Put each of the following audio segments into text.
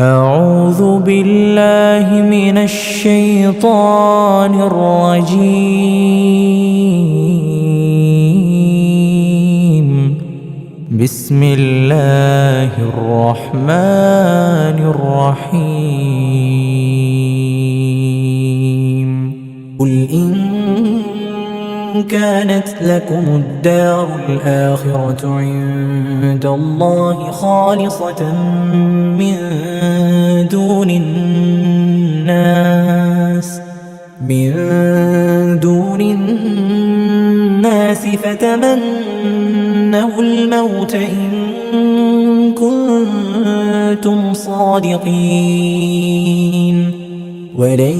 أعوذ بالله من الشيطان الرجيم. بسم الله الرحمن الرحيم. قل إن كانت لكم الدار الآخرة عند الله خالصة من دون الناس فتمنوا الموت إن كنتم صادقين ولن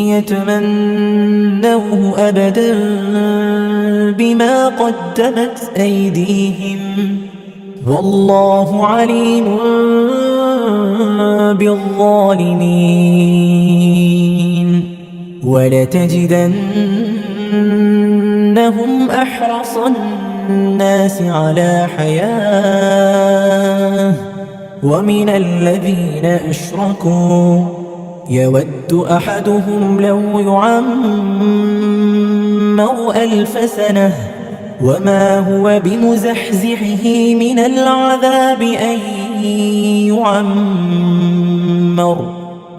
يتمنوه أبدا بما قدمت أيديهم والله عليم بالظالمين. ولتجدنهم أحرص الناس على حياة ومن الذين أشركوا يود أحدهم لو يعمر 1000 سنة وما هو بمزحزحه من العذاب أن يعمر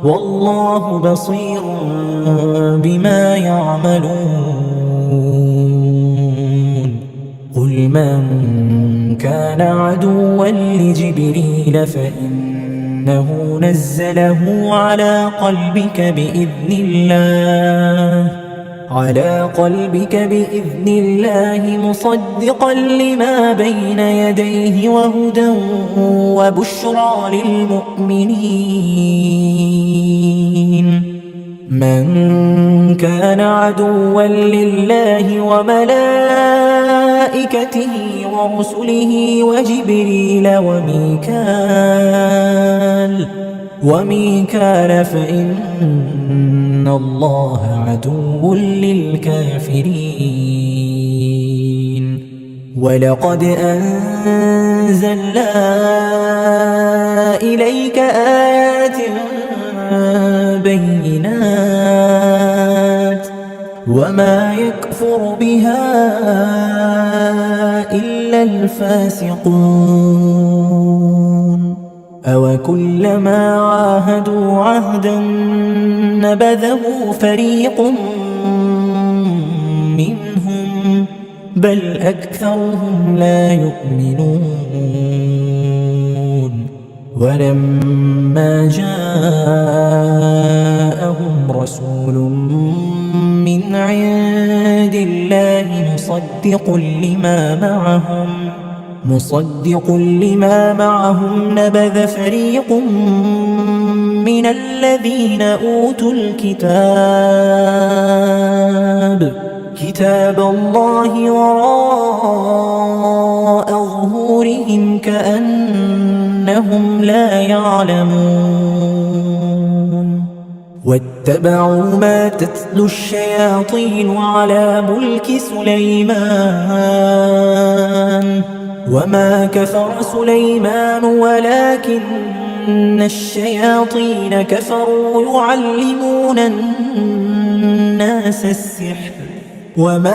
والله بصير بما يعملون. قل من كان عدوا لجبريل فإنه نزله على قلبك بإذن الله مصدقا لما بين يديه وهدى وبشرى للمؤمنين. من كان عدوا لله وملائكته ورسله وجبريل وميكال فإن الله عدو للكافرين. ولقد أنزلنا إليك آيات بينات وما يكفر بها إلا الفاسقون. أوكلما عاهدوا عهدا نبذه فريق منهم بل أكثرهم لا يؤمنون. ولما جاءهم رسول من عند الله مصدق لما معهم نبذ فريق من الذين أوتوا كتاب الله وراء ظهورهم كأنهم لا يعلمون. واتبعوا ما تتلو الشياطين على ملك سليمان وما كفر سليمان ولكن الشياطين كفروا يعلمون الناس السحر وما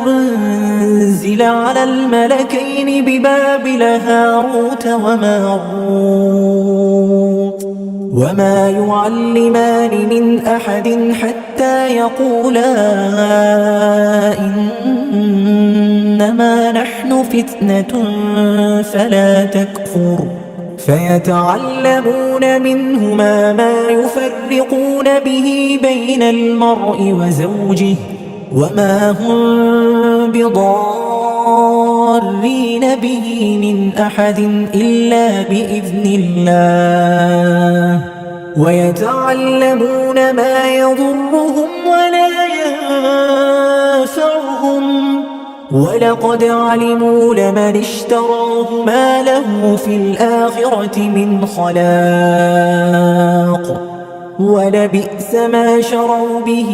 أنزل على الملكين ببابل هاروت وماروت وما يعلمان من أحد حتى يقولا إنما نحن فتنة فلا تكفر فيتعلمون منهما ما يفرقون به بين المرء وزوجه وما هم بضارين به من أحد إلا بإذن الله ويتعلمون ما يضرهم ولا ينفعهم ولقد علموا لمن اشتراه ما له في الآخرة من خلاق ولبئس ما شروا به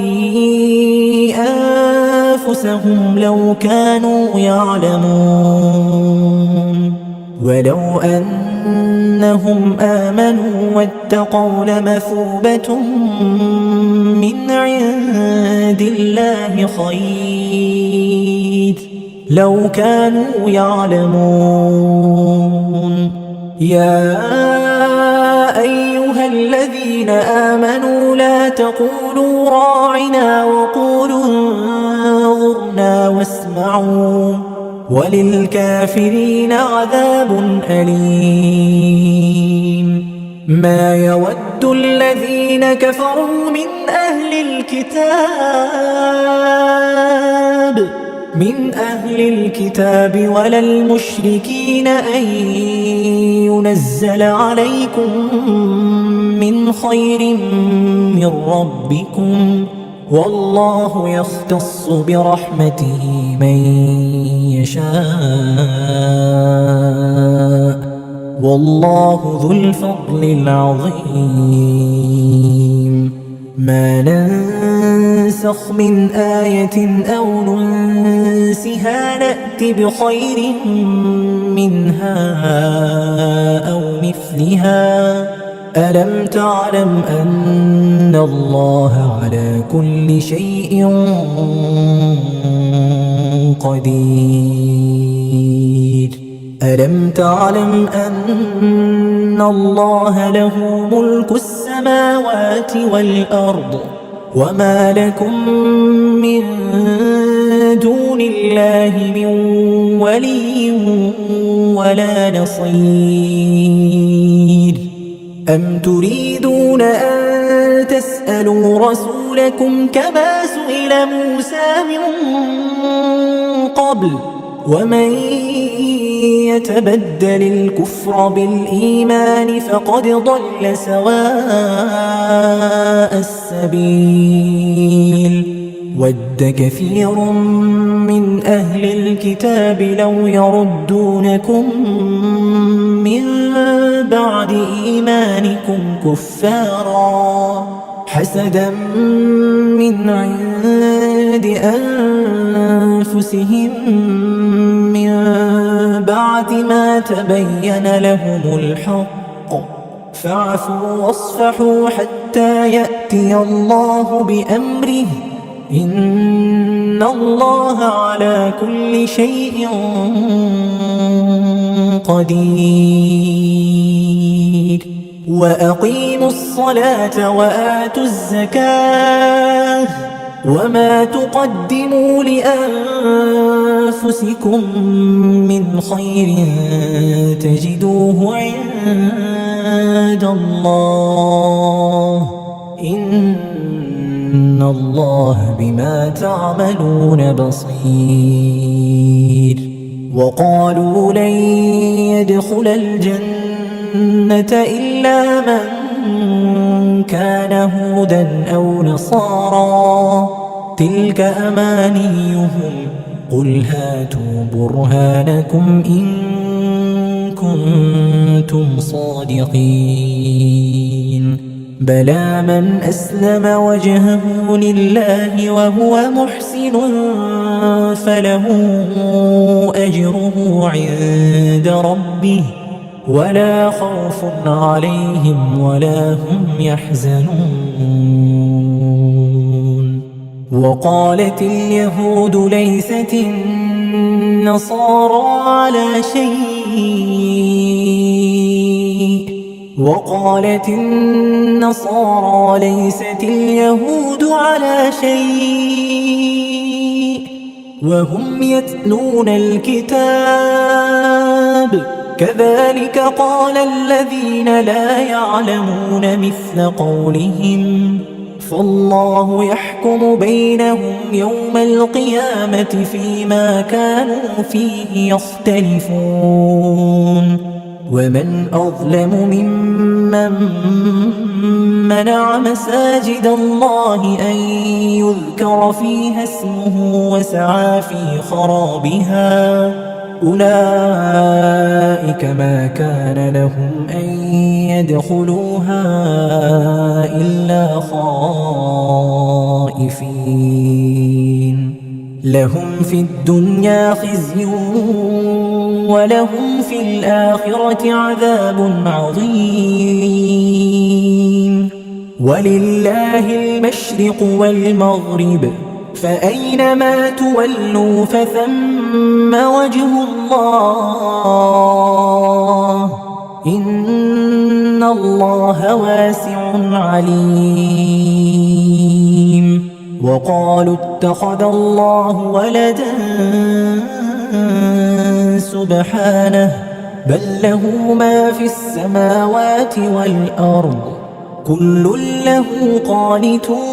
أنفسهم لو كانوا يعلمون. ولو أن أنهم آمنوا واتقوا لمثوبة من عند الله خير لو كانوا يعلمون. يا أيها الذين آمنوا لا تقولوا راعنا وقولوا انظرنا واسمعوا وللكافرين عذاب أليم. ما يود الذين كفروا من أهل الكتاب ولا المشركين أن ينزل عليكم من خير من ربكم والله يختص برحمته من يشاء والله ذو الفضل العظيم. ما ننسخ من آية أو ننسها نأت بخير منها أو مثلها. ألم تعلم أن الله على كل شيء قدير؟ ألم تعلم أن الله له ملك السماوات والأرض وما لكم من دون الله من ولي ولا نصير؟ أم تريدون أن تسألوا رسولكم كما سئل موسى من قبل ومن يتبدل الكفر بالإيمان فقد ضل سواء السبيل. ود كثير من أهل الكتاب لو يردونكم من بعد إيمانكم كفارا حسدا من عند أنفسهم من بعد ما تبين لهم الحق فاعفوا واصفحوا حتى يأتي الله بأمره إن الله على كل شيء قدير. وأقيموا الصلاة وآتوا الزكاة وما تقدموا لأنفسكم من خير تجدوه عند الله إن الله بما تعملون بصير. وقالوا لن يدخل الجنة إلا من كان هودا أو نصارى تلك أمانيهم قل هاتوا برهانكم إن كنتم صادقين. بلى من أسلم وجهه لله وهو محسن فله أجره عند ربه ولا خوف عليهم ولا هم يحزنون. وقالت اليهود ليست النصارى على شيء وقالت النصارى ليست اليهود على شيء وهم يتلون الكتاب كذلك قال الذين لا يعلمون مثل قولهم فالله يحكم بينهم يوم القيامة فيما كانوا فيه يختلفون. ومن أظلم ممن منع مساجد الله أن يذكر فيها اسمه وسعى في خرابها أولئك ما كان لهم أن يدخلوها إلا خائفين لهم في الدنيا خزي ولهم في الآخرة عذاب عظيم ولله المشرق والمغرب فأينما تولوا فثم وجه الله إن الله واسع عليم وقالوا اتخذ الله ولدا سبحانه بل له ما في السماوات والأرض كل له قانتون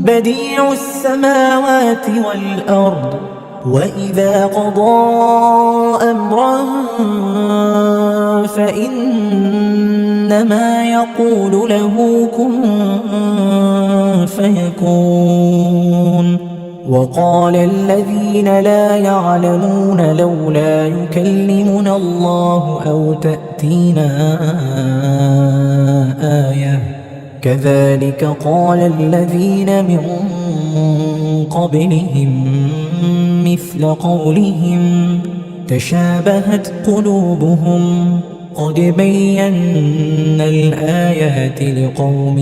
بديع السماوات والأرض وإذا قضى أمرا فإنما يقول له كن فيكون وقال الذين لا يعلمون لولا يكلمنا الله أو تأتينا آية كذلك قال الذين من قبلهم مثل قولهم تشابهت قلوبهم قد بينا الآيات لقوم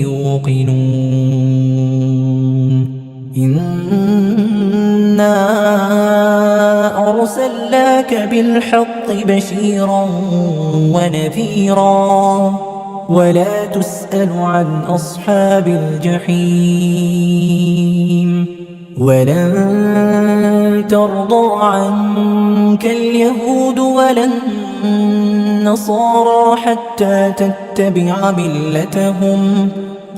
يوقنون إنا أرسلناك بالحق بشيرا ونذيرا ولا تسأل عن أصحاب الجحيم ولن ترضى عنك اليهود ولا النصارى حتى تتبع ملتهم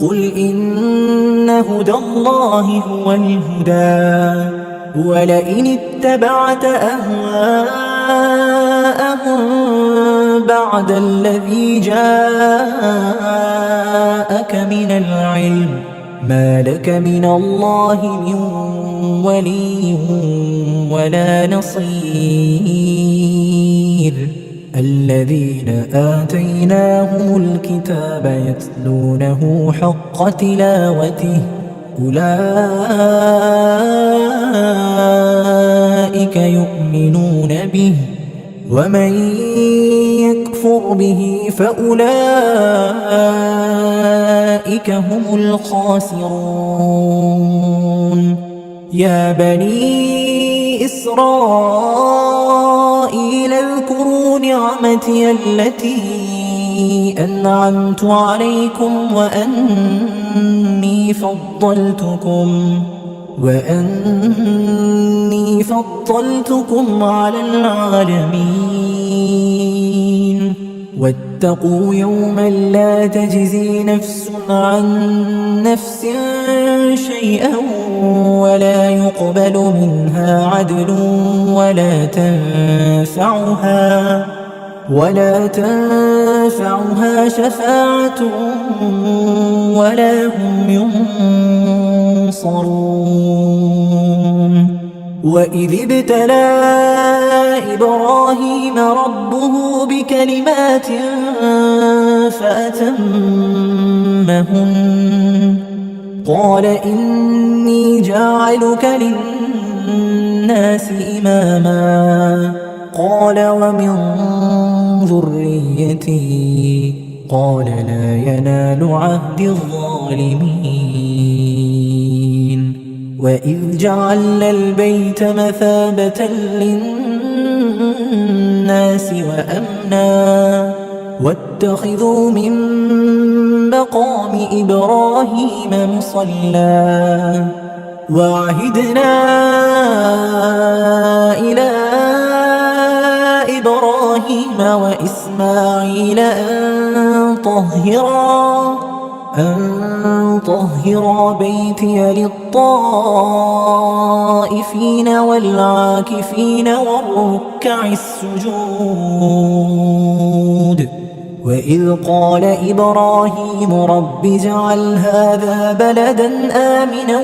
قل إن هدى الله هو الهدى ولئن اتبعت أهواءهم بعد الذي جاءك من العلم ما لك من الله من ولي ولا نصير الذين آتيناهم الكتاب يتلونه حق تلاوته أولئك يؤمنون به ومن يكفر به فأولئك هم الخاسرون يا بني إسرائيل اذكروا نعمتي التي أنعمت عليكم وأني فضلتكم على العالمين واتقوا يوما لا تجزي نفس عن نفس شيئا ولا يقبل منها عدل ولا تنفعها شفاعة ولا هم ينصرون وإذ ابتلى إبراهيم ربه بكلمات فأتمهن قال إني جاعلك للناس إماما قال ومن ذريتي قال لا ينال عهد الظالمين وإذ جعلنا البيت مثابة للناس وأمنا واتخذوا من مقام إبراهيم مصلى وعهدنا إلى إبراهيم وإسماعيل أن طهرا بيتي للطائفين والعاكفين والركع السجود وإذ قال إبراهيم رب اجعل هذا بلدا آمنا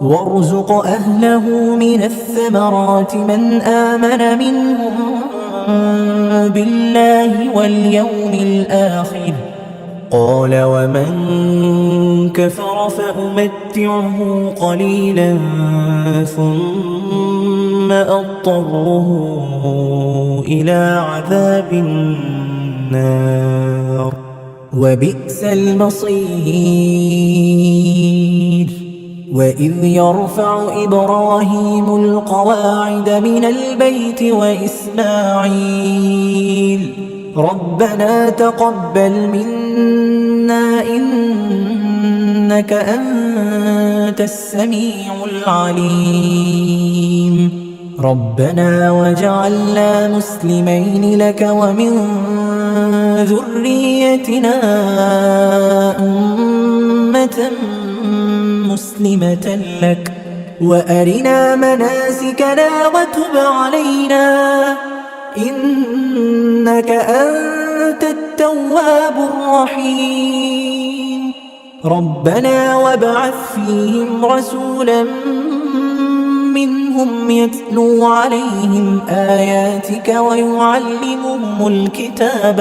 وارزق أهله من الثمرات من آمن منهم بالله واليوم الآخر. قال ومن كفر فأمتعه قليلا ثم أضطره إلى عذاب النار وبئس المصير. وإذ يرفع إبراهيم القواعد من البيت وإسماعيل ربنا تقبل منا إنك أنت السميع العليم ربنا واجعلنا مسلمين لك ومن ذريتنا أمة مسلمة لك وأرنا مناسكنا وتب علينا إنك أنت التواب الرحيم ربنا وابعث فيهم رسولا منهم يتلو عليهم آياتك ويعلمهم الكتاب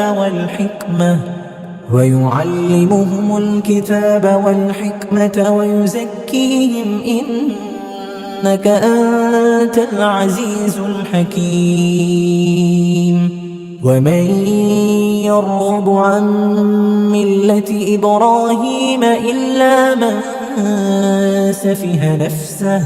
والحكمة ويزكيهم إنك أنت العزيز الحكيم. ومن يرغب عن ملة إبراهيم إلا من سفه نفسه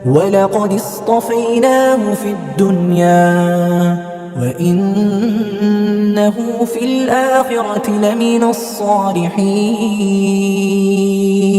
ولقد اصطفيناه في الدنيا وإنه في الآخرة لمن الصالحين.